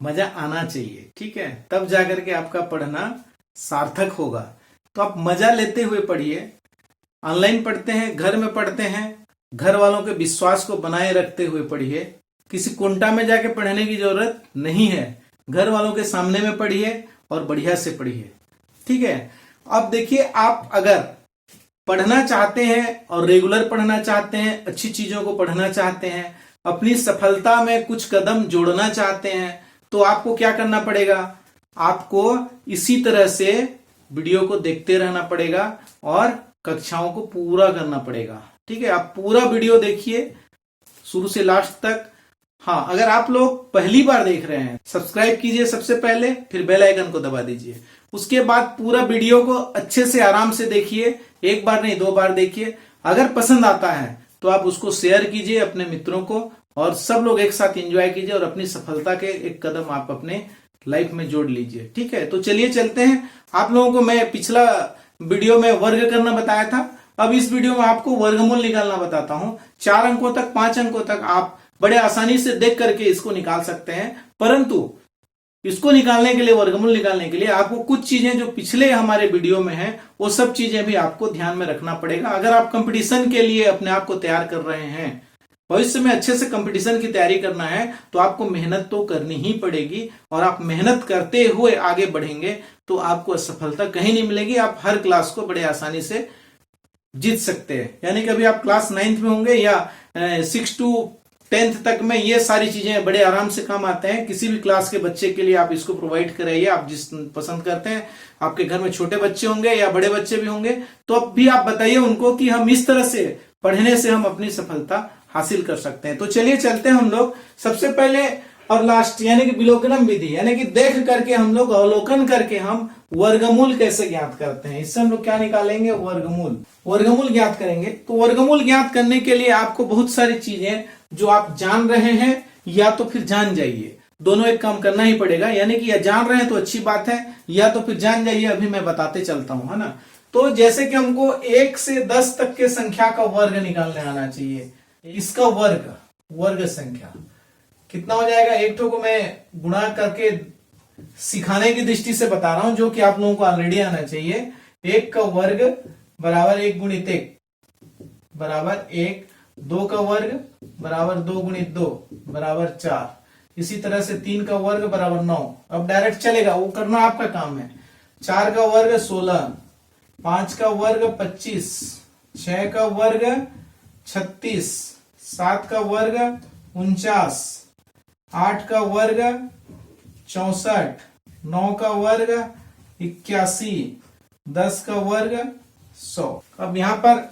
मजा आना चाहिए, ठीक है, तब जाकर के आपका पढ़ना सार्थक होगा। तो आप मजा लेते हुए पढ़िए। ऑनलाइन पढ़ते हैं, घर में पढ़ते हैं, घर वालों के विश्वास को बनाए रखते हुए पढ़िए। किसी कुंटा में जाके पढ़ने की जरूरत नहीं है, घर वालों के सामने में पढ़िए और बढ़िया से पढ़िए, ठीक है। अब देखिए, आप अगर पढ़ना चाहते हैं और रेगुलर पढ़ना चाहते हैं, अच्छी चीजों को पढ़ना चाहते हैं, अपनी सफलता में कुछ कदम जोड़ना चाहते हैं, तो आपको क्या करना पड़ेगा? आपको इसी तरह से वीडियो को देखते रहना पड़ेगा और कक्षाओं को पूरा करना पड़ेगा, ठीक है। आप पूरा वीडियो देखिए शुरू से लास्ट तक। हाँ, अगर आप लोग पहली बार देख रहे हैं, सब्सक्राइब कीजिए सबसे पहले, फिर बेल आइकन को दबा दीजिए। उसके बाद पूरा वीडियो को अच्छे से आराम से देखिए, एक बार नहीं 2 बार देखिए। अगर पसंद आता है तो आप उसको शेयर कीजिए अपने मित्रों को, और सब लोग एक साथ एंजॉय कीजिए और अपनी सफलता के एक कदम आप अपने लाइफ में जोड़ लीजिए, ठीक है। तो चलिए चलते हैं। आप लोगों को मैं पिछला वीडियो में वर्ग करना बताया था, अब इस वीडियो में आपको वर्गमूल निकालना बताता हूं। 4 अंकों तक, 5 अंकों तक आप बड़े आसानी से देख करके इसको निकाल सकते हैं, परंतु इसको निकालने के लिए, वर्गमूल निकालने के लिए आपको कुछ चीजें जो पिछले हमारे वीडियो में है, वो सब चीजें भी आपको ध्यान में रखना पड़ेगा। अगर आप कंपटीशन के लिए अपने आप को तैयार कर रहे हैं, भविष्य में अच्छे से कंपटीशन की तैयारी करना है, तो आपको मेहनत तो करनी ही पड़ेगी, और आप मेहनत करते हुए आगे बढ़ेंगे तो आपको असफलता कहीं नहीं मिलेगी। आप हर क्लास को बड़े आसानी से जीत सकते हैं। यानी कि अभी आप क्लास 9th में होंगे या 6 to 10th तक में, ये सारी चीजें बड़े आराम से काम आते हैं। किसी भी क्लास के बच्चे के लिए आप इसको प्रोवाइड कराइए, आप जिस पसंद करते हैं। आपके घर में छोटे बच्चे होंगे या बड़े बच्चे भी होंगे, तो अब भी आप बताइए उनको कि हम इस तरह से पढ़ने से हम अपनी सफलता हासिल कर सकते हैं। तो चलिए चलते हैं हम लोग। सबसे पहले और लास्ट, यानी कि विलोकनम विधि, यानी कि देख करके हम लोग, अवलोकन करके हम वर्गमूल कैसे ज्ञात करते हैं। इससे हम लोग क्या निकालेंगे? वर्गमूल ज्ञात करेंगे। तो वर्गमूल ज्ञात करने के लिए आपको बहुत सारी चीजें जो आप जान रहे हैं या तो फिर जान जाइए, दोनों एक काम करना ही पड़ेगा। यानी कि या जान रहे हैं तो अच्छी बात है, या तो फिर जान जाइए। अभी मैं बताते चलता हूं, है ना। तो जैसे कि हमको 1 से 10 तक के संख्या का वर्ग निकालने आना चाहिए। इसका वर्ग संख्या कितना हो जाएगा? एक ठो को मैं गुणा करके सिखाने की दृष्टि से बता रहा हूं, जो कि आप लोगों को ऑलरेडी आना चाहिए। 1 का वर्ग बराबर 1 गुणित 1 बराबर 1, 2 का वर्ग बराबर 2 गुणित 2 बराबर 4, इसी तरह से 3 का वर्ग बराबर 9। अब डायरेक्ट चलेगा, वो करना आपका काम है। 4 का वर्ग 16, 5 का वर्ग 25, 6 का वर्ग 36, 7 का वर्ग 49, 8 का वर्ग 64, 9 का वर्ग 81, 10 का वर्ग 100। अब यहां पर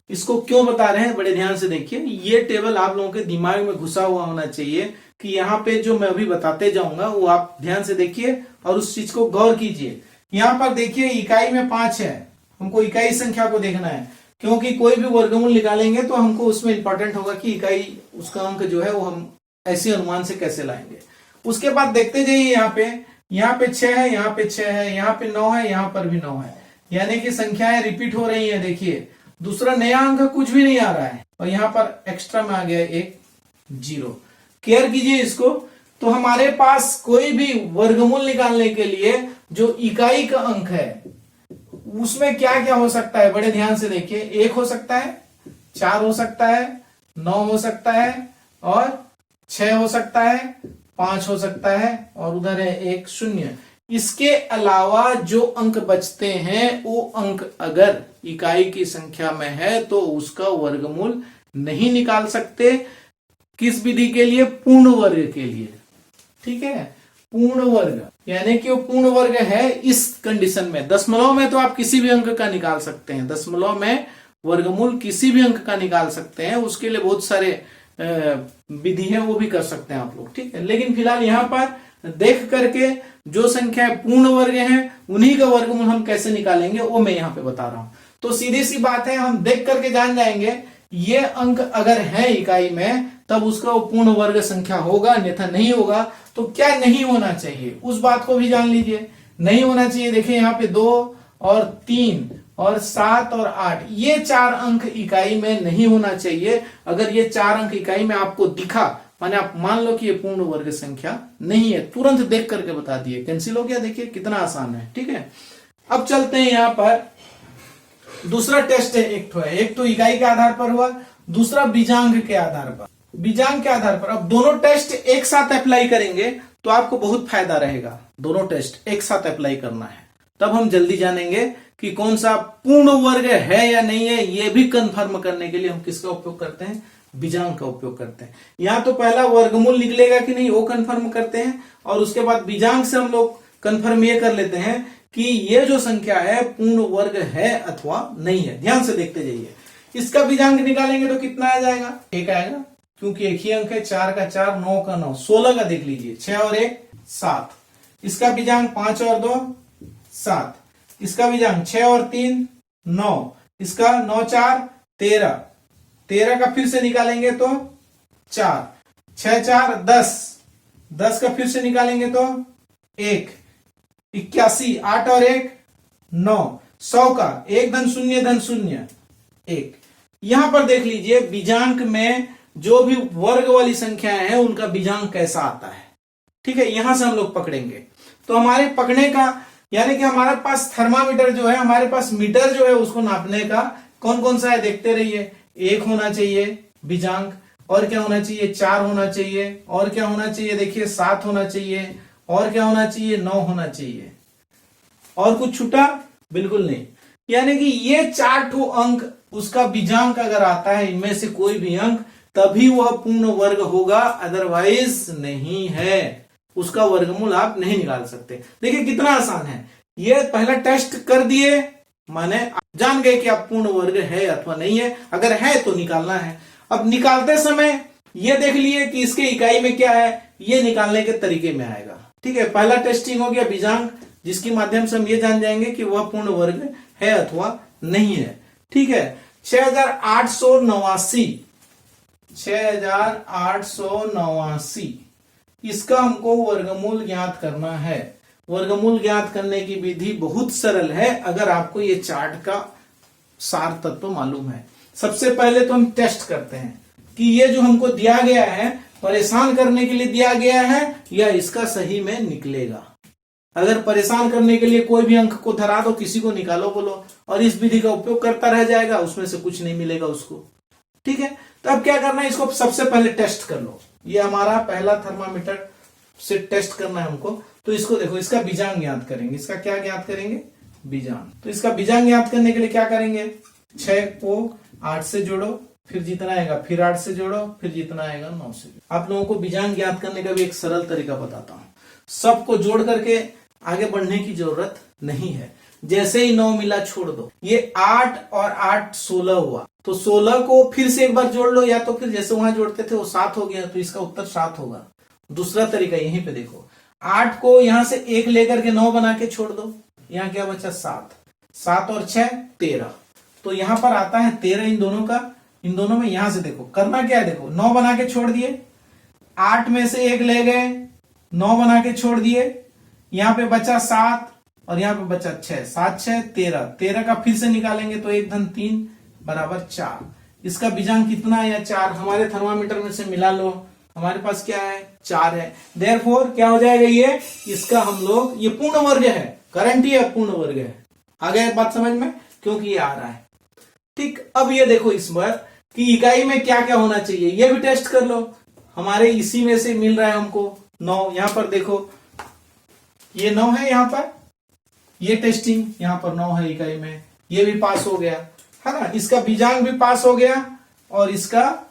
इसको क्यों बता रहे हैं, बड़े ध्यान से देखिए। ये टेबल आप लोगों के दिमाग में घुसा हुआ होना चाहिए कि यहाँ पे जो मैं अभी बताते जाऊंगा वो आप ध्यान से देखिए और उस चीज को गौर कीजिए। यहाँ पर देखिए, इकाई में 5 है, हमको इकाई संख्या को देखना है, क्योंकि कोई भी वर्गमूल निकालेंगे तो हमको उसमें इंपॉर्टेंट होगा कि इकाई, उसका अंक जो है वो हम ऐसे अनुमान से कैसे लाएंगे। उसके बाद देखते जाइए, यहाँ पे 6 है, यहाँ पे 6 है, यहाँ पे 9 है, यहाँ पर भी 9 है, यानी कि संख्याएं रिपीट हो रही है। देखिए, दूसरा नया अंक कुछ भी नहीं आ रहा है, और यहाँ पर एक्स्ट्रा में आ गया एक 0। केयर कीजिए इसको। तो हमारे पास कोई भी वर्गमूल निकालने के लिए जो इकाई का अंक है, उसमें क्या क्या हो सकता है, बड़े ध्यान से देखिए। 1 हो सकता है, 4 हो सकता है, 9 हो सकता है, और 6 हो सकता है, 5 हो सकता है, और उधर है 1 0। इसके अलावा जो अंक बचते हैं, वो अंक अगर इकाई की संख्या में है तो उसका वर्गमूल नहीं निकाल सकते। किस विधि के लिए? पूर्ण वर्ग के लिए, ठीक है। पूर्ण वर्ग यानी कि वो पूर्ण वर्ग है इस कंडीशन में। दशमलव में तो आप किसी भी अंक का निकाल सकते हैं, दशमलव में वर्गमूल किसी भी अंक का निकाल सकते हैं। उसके लिए बहुत सारे विधि है, वो भी कर सकते हैं आप लोग, ठीक है। लेकिन फिलहाल यहाँ पर देख करके जो संख्या पूर्ण वर्ग है, उन्हीं का वर्गमूल हम कैसे निकालेंगे वो मैं यहाँ पे बता रहा हूं। तो सीधी सी बात है, हम देख करके जान जाएंगे ये अंक अगर है इकाई में तब उसका वो पूर्ण वर्ग संख्या होगा, अन्यथा नहीं होगा। तो क्या नहीं होना चाहिए, उस बात को भी जान लीजिए। नहीं होना चाहिए, देखिए यहाँ पे 2 और 3 और 7 और 8, ये 4 अंक इकाई में नहीं होना चाहिए। अगर ये 4 अंक इकाई में आपको दिखा माने आप मान लो कि ये पूर्ण वर्ग संख्या नहीं है, तुरंत देख करके बता दिए, कैंसिल हो गया। देखिए कितना आसान है, ठीक है। अब चलते हैं यहां पर, दूसरा टेस्ट है, एक तो इकाई के आधार पर हुआ, दूसरा बीजांक के आधार पर। बीजांक के आधार पर अब दोनों टेस्ट एक साथ अप्लाई करेंगे तो आपको बहुत फायदा रहेगा। दोनों टेस्ट एक साथ अप्लाई करना है, तब हम जल्दी जानेंगे कि कौन सा पूर्ण वर्ग है या नहीं है। यह भी कंफर्म करने के लिए हम किसका उपयोग करते हैं, बीजांक का उपयोग करते हैं। यहां तो पहला वर्गमूल निकलेगा कि नहीं वो कंफर्म करते हैं, और उसके बाद बीजांक से हम लोग कंफर्म ये कर लेते हैं कि ये जो संख्या है पूर्ण वर्ग है अथवा नहीं है। ध्यान से देखते जाइए, इसका बीजांक निकालेंगे तो कितना आ जाएगा, एक आएगा, क्योंकि एक ही अंक है, 4 का 4, 9 का 9, 16 का देख लीजिए, 6 और 1 7। इसका बीजांक 5 और 2 7, इसका बीजांक 6 और 3 9, इसका 9 4 13, 13 का फिर से निकालेंगे तो 4, 6 4 10, 10 का फिर से निकालेंगे तो 1, 81, 8 और 1 9, 100 का 1 धन 0 धन 0 1। यहां पर देख लीजिए बीजांक में जो भी वर्ग वाली संख्याएं हैं उनका बीजांक कैसा आता है, ठीक है। यहां से हम लोग पकड़ेंगे, तो हमारे पकड़ने का यानी कि हमारे पास थर्मामीटर जो है, हमारे पास मीटर जो है, उसको नापने का कौन कौन सा है देखते रहिए। 1 होना चाहिए बीजांक, और क्या होना चाहिए, 4 होना चाहिए, और क्या होना चाहिए, देखिए 7 होना चाहिए, और क्या होना चाहिए, 9 होना चाहिए, और कुछ छूटा बिल्कुल नहीं। यानी कि ये 4 ठो अंक उसका बीजांक अगर आता है, इनमें से कोई भी अंक, तभी वह पूर्ण वर्ग होगा, अदरवाइज नहीं है। उसका वर्गमूल आप नहीं निकाल सकते। देखिए कितना आसान है, ये पहला टेस्ट कर दिए, माने जान गए कि आप पूर्ण वर्ग है अथवा नहीं है। अगर है तो निकालना है। अब निकालते समय ये देख लिए कि इसके इकाई में क्या है, ये निकालने के तरीके में आएगा, ठीक है। पहला टेस्टिंग हो गया बीजांक, जिसके माध्यम से हम ये जान जाएंगे कि वह पूर्ण वर्ग है अथवा नहीं है, ठीक है। 6889, 6889, इसका हमको वर्गमूल ज्ञात करना है। वर्गमूल ज्ञात करने की विधि बहुत सरल है, अगर आपको ये चार्ट का सार तत्व मालूम है। सबसे पहले तो हम टेस्ट करते हैं कि ये जो हमको दिया गया है, परेशान करने के लिए दिया गया है या इसका सही में निकलेगा। अगर परेशान करने के लिए कोई भी अंक को धरा दो, किसी को निकालो बोलो, और इस विधि का उपयोग करता रह जाएगा, उसमें से कुछ नहीं मिलेगा उसको, ठीक है। तो अब क्या करना है, इसको सबसे पहले टेस्ट कर लो। ये हमारा पहला थर्मामीटर से टेस्ट करना है हमको। तो इसको देखो, इसका बीजांक ज्ञात करेंगे। इसका क्या ज्ञात करेंगे, बीजांक। तो इसका बीजांक ज्ञात करने के लिए क्या करेंगे, 6 को 8 से जोड़ो, फिर जितना आएगा, फिर 8 से जोड़ो, फिर जितना आएगा 9 से जोड़ो। आप लोगों को बीजांक ज्ञात करने का भी एक सरल तरीका बताता हूं। सबको जोड़ करके आगे बढ़ने की जरूरत नहीं है। जैसे ही 9 मिला छोड़ दो। ये 8 और 8 16 हुआ, तो 16 को फिर से एक बार जोड़ लो, या तो फिर जैसे वहां जोड़ते थे वो 7 हो गया, तो इसका उत्तर 7 होगा। दूसरा तरीका यहीं पे देखो, 8 को यहां से 1 लेकर के 9 बना के छोड़ दो, यहां क्या बचा 7, 7 और 6 13, तो यहां पर आता है 13 इन दोनों का। इन दोनों में यहां से देखो करना क्या है, देखो 9 बना के छोड़ दिए, 8 में से 1 ले गए, 9 बना के छोड़ दिए, यहां पे बचा 7 और यहां पे बचा 6, 7 6 13, 13 का फिर से निकालेंगे तो 1 धन 3 बराबर 4। इसका बीजांक कितना है, 4। हमारे थर्मामीटर में से मिला लो, हमारे पास क्या है, 4 है। देयरफॉर क्या हो जाएगा, ये इसका हम लोग, ये पूर्ण वर्ग है, गारंटी है पूर्ण वर्ग है। आ गया बात समझ में, क्योंकि ये आ रहा है, ठीक। अब ये देखो इस बार कि इकाई में क्या क्या होना चाहिए, ये भी टेस्ट कर लो। हमारे इसी में से मिल रहा है हमको 9। यहां पर देखो ये 9 है, यहां पर ये टेस्टिंग, यहां पर 9 है इकाई में, ये भी पास हो गया है ना। इसका बीजांक भी पास हो गया और इसका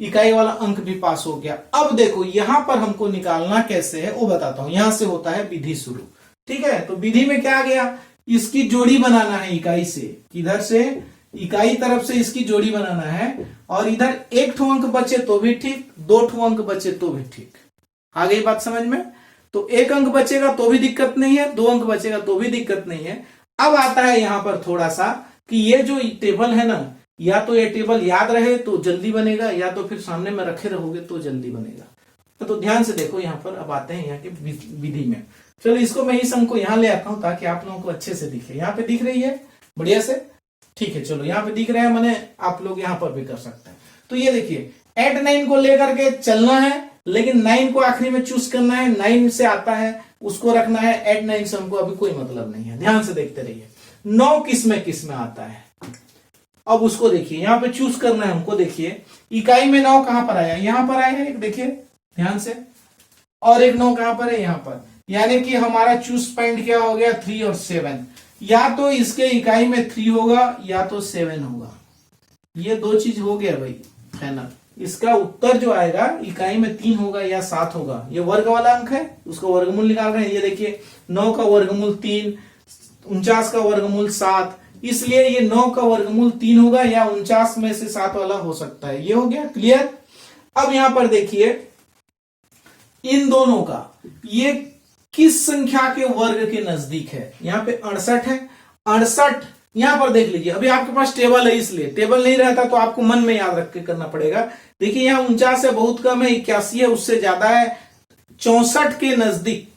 इकाई वाला अंक भी पास हो गया। अब देखो यहां पर हमको निकालना कैसे है वो बताता हूं। यहां से होता है विधि शुरू, ठीक है। तो विधि में क्या आ गया, इसकी जोड़ी बनाना है इकाई से, इधर से इकाई तरफ से इसकी जोड़ी बनाना है, और इधर 1 ठो अंक बचे तो भी ठीक, 2 ठो अंक बचे तो भी ठीक। आ गई बात समझ में। तो 1 अंक बचेगा तो भी दिक्कत नहीं है, 2 अंक बचेगा तो भी दिक्कत नहीं है। अब आता है यहां पर थोड़ा सा कि ये जो टेबल है ना, या तो ये टेबल याद रहे तो जल्दी बनेगा, या तो फिर सामने में रखे रहोगे तो जल्दी बनेगा। तो ध्यान से देखो यहां पर। अब आते हैं यहाँ के विधि में। चलो इसको मैं इस अंक को यहां ले आता हूं ताकि आप लोगों को अच्छे से दिखे। यहाँ पे दिख रही है बढ़िया से, ठीक है। चलो यहाँ पे दिख रहा है, मैंने आप लोग यहाँ पर भी कर सकते हैं। तो ये देखिए एट 9 को लेकर के चलना है, लेकिन 9 को आखिरी में चूज करना है, 9 से आता है उसको रखना है, एट 9 से हमको अभी कोई मतलब नहीं है। ध्यान से देखते रहिए 9 किस में आता है, अब उसको देखिए, यहां पे चूज करना है हमको। देखिए इकाई में 9 कहां पर आया, यहां पर आया है एक, देखिए ध्यान से, और एक 9 कहां पर है, यहां पर, यानी कि हमारा चूज पॉइंट क्या हो गया, 3 और 7। या तो इसके इकाई में 3 होगा या तो 7 होगा, ये दो चीज हो गया भाई फाइनल। इसका उत्तर जो आएगा इकाई में 3 होगा या 7 होगा। ये वर्ग वाला अंक है, उसका वर्गमूल निकाल रहे हैं। ये देखिए 9 का वर्गमूल 3, 49 का वर्गमूल 7, इसलिए ये 9 का वर्गमूल 3 होगा या 49 में से 7 वाला हो सकता है। ये हो गया क्लियर। अब यहां पर देखिए इन दोनों का ये किस संख्या के वर्ग के नजदीक है। यहां पे 68 है, 68 यहां पर देख लीजिए, अभी आपके पास टेबल है इसलिए, टेबल नहीं रहता तो आपको मन में याद रख के करना पड़ेगा। देखिए यहां 49 है, बहुत कम है, 81 है, उससे ज्यादा है, 64 के नजदीक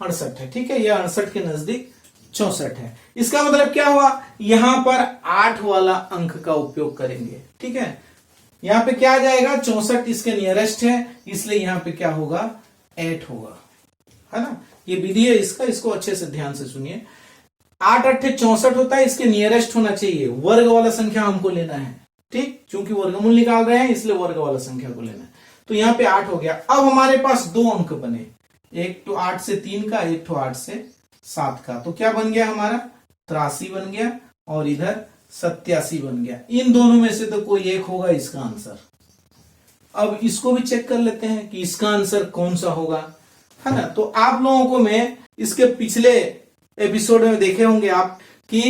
68 है, ठीक है, यह 68 के नजदीक 64 है। इसका मतलब क्या हुआ, यहां पर 8 वाला अंक का उपयोग करेंगे, ठीक है। यहां पे क्या आ जाएगा, 64 इसके नियरेस्ट है, इसलिए यहां पे क्या होगा, 8 होगा, है ना। ये विधि है इसका, इसको अच्छे से ध्यान से सुनिए। 8 8 64 होता है, इसके नियरेस्ट होना चाहिए, वर्ग वाला संख्या हमको लेना है, ठीक, क्योंकि वर्गमूल निकाल रहे हैं इसलिए वर्ग वाला संख्या को लेना है। तो यहां पे 8 हो गया। अब हमारे पास दो अंक बने, एक तो 8 से 3 का, एक तो 8 से 7 का। तो क्या बन गया हमारा, 83 बन गया और इधर 87 बन गया। इन दोनों में से तो कोई एक होगा इसका आंसर। अब इसको भी चेक कर लेते हैं कि इसका आंसर कौन सा होगा, है ना। तो आप लोगों को मैं इसके पिछले एपिसोड में देखे होंगे आप कि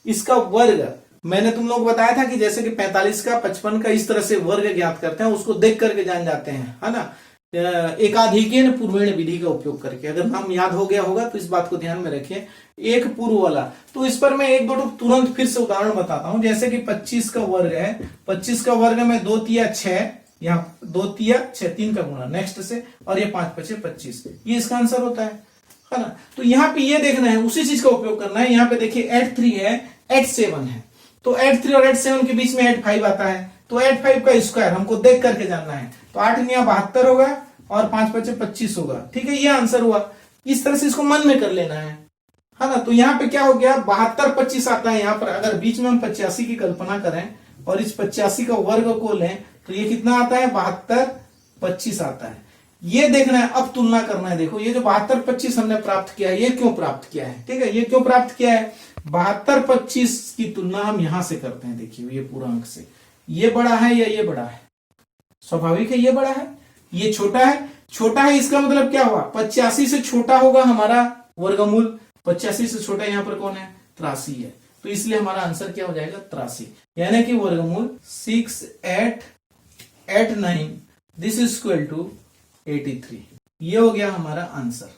इसका वर्ग मैंने तुम लोग बताया था कि जैसे कि 45 का 55 का इस तरह से वर्ग ज्ञात करते हैं, उसको देख करके जान जाते हैं, है ना, एकाधिकेन पूर्वेण विधि का उपयोग करके। अगर नाम याद हो गया होगा तो इस बात को ध्यान में रखिए, एक पूर्व वाला। तो इस पर मैं एक दो तुरंत फिर से उदाहरण बताता हूं। जैसे कि 25 का वर्ग है, 25 का वर्ग में 2 तिया 6, यहाँ 2 तिया 6, 3 का गुणा नेक्स्ट से, और ये 5 5 25, ये इसका आंसर होता है ना। तो यहाँ पे ये देखना है, उसी चीज का उपयोग करना है। यहाँ पे देखिए 83 है, 87 है, तो 83 और 87 के बीच में 85 आता है, तो 85 का स्क्वायर हमको देख करके जानना है। तो 8 9 72 होगा और 5 5 25 होगा, ठीक है, ये आंसर हुआ। इस तरह से इसको मन में कर लेना है ना। तो यहाँ पे क्या हो गया, 72 25 आता है। यहाँ पर अगर बीच में हम 85 की कल्पना करें और इस 85 का वर्ग को लें तो ये कितना आता है, 72 25 आता है। ये देखना है, अब तुलना करना है। देखो ये जो 72 25 हमने प्राप्त किया है, ये क्यों प्राप्त किया है, ठीक है, ये क्यों प्राप्त किया है। 72 25 की तुलना हम यहां से करते हैं। देखिए ये पूरा अंक से, ये बड़ा है या ये बड़ा है, स्वाभाविक है ये बड़ा है, ये छोटा है, छोटा है, इसका मतलब क्या हुआ, 85 से छोटा होगा हमारा वर्गमूल। 85 से छोटा यहाँ पर कौन है, 83 है, तो इसलिए हमारा आंसर क्या हो जाएगा, 83, यानी कि वर्गमूल 6 8 8 9, दिस इज इक्वल टू 83। ये हो गया हमारा आंसर।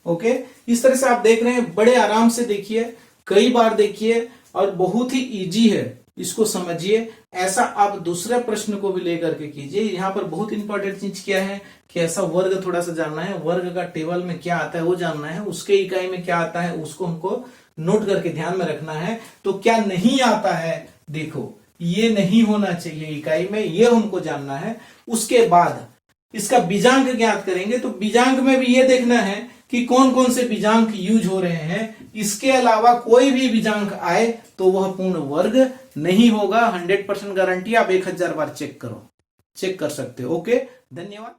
ओके, इस तरह से आप देख रहे हैं, बड़े आराम से देखिए, कई बार देखिए, और बहुत ही इजी है, इसको समझिए। ऐसा आप दूसरे प्रश्न को भी लेकर के कीजिए। यहाँ पर बहुत इंपॉर्टेंट चीज क्या है कि ऐसा वर्ग थोड़ा सा जानना है, वर्ग का टेबल में क्या आता है वो जानना है, उसके इकाई में क्या आता है उसको हमको नोट करके ध्यान में रखना है। तो क्या नहीं आता है, देखो ये नहीं होना चाहिए इकाई में, ये हमको जानना है। उसके बाद इसका बीजांक ज्ञात करेंगे, तो बीजांक में भी ये देखना है कि कौन कौन से बीजांक यूज हो रहे हैं। इसके अलावा कोई भी बीजांक आए तो वह पूर्ण वर्ग नहीं होगा। 100% गारंटी, आप 1000 बार चेक कर सकते हो। ओके, धन्यवाद।